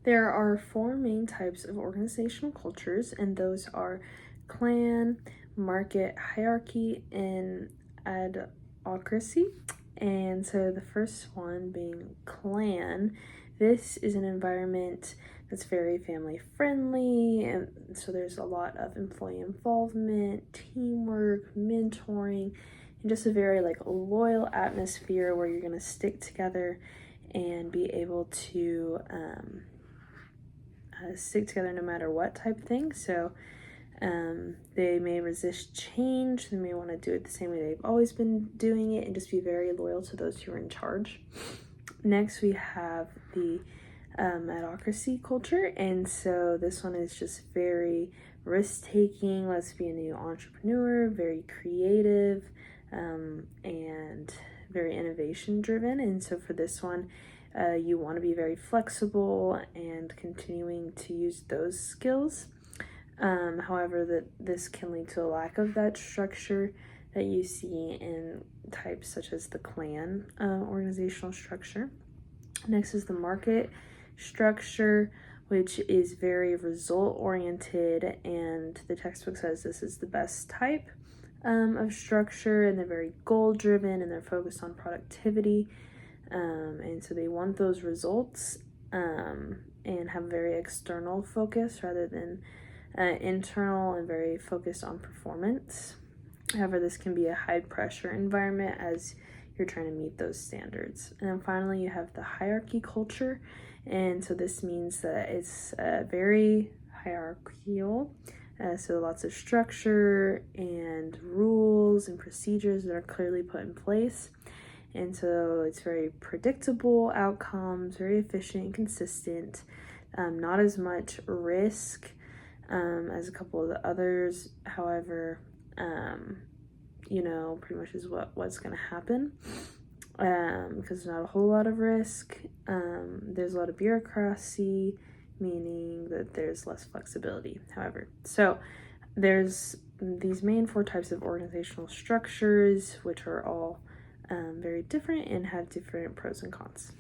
There are four main types of organizational cultures, and those are clan, market, hierarchy, and adhocracy. And so the first one being clan, this is an environment that's very family friendly, and so there's a lot of employee involvement, teamwork, mentoring, and just a very loyal atmosphere where you're going to stick together and be able to stick together no matter what type thing. So they may resist change. They may want to do it the same way they've always been doing it and just be very loyal to those who are in charge. Next, we have the adhocracy culture, and so this one is just very risk-taking. Let's be a new entrepreneur, very creative, and very innovation-driven. And so for this one, you want to be very flexible and continuing to use those skills. However, this can lead to a lack of that structure that you see in types such as the clan organizational structure. Next is the market structure, which is very result oriented, and the textbook says this is the best type of structure, and they're very goal driven and they're focused on productivity, and so they want those results and have very external focus rather than internal, and very focused on performance. However, this can be a high pressure environment as you're trying to meet those standards. And then finally, you have the hierarchy culture. And so this means that it's very hierarchical. So lots of structure and rules and procedures that are clearly put in place. And so it's very predictable outcomes, very efficient and consistent, not as much risk as a couple of the others. However, pretty much is what's going to happen because there's not a whole lot of risk. There's a lot of bureaucracy, meaning that there's less flexibility. However, so there's these main four types of organizational structures, which are all very different and have different pros and cons.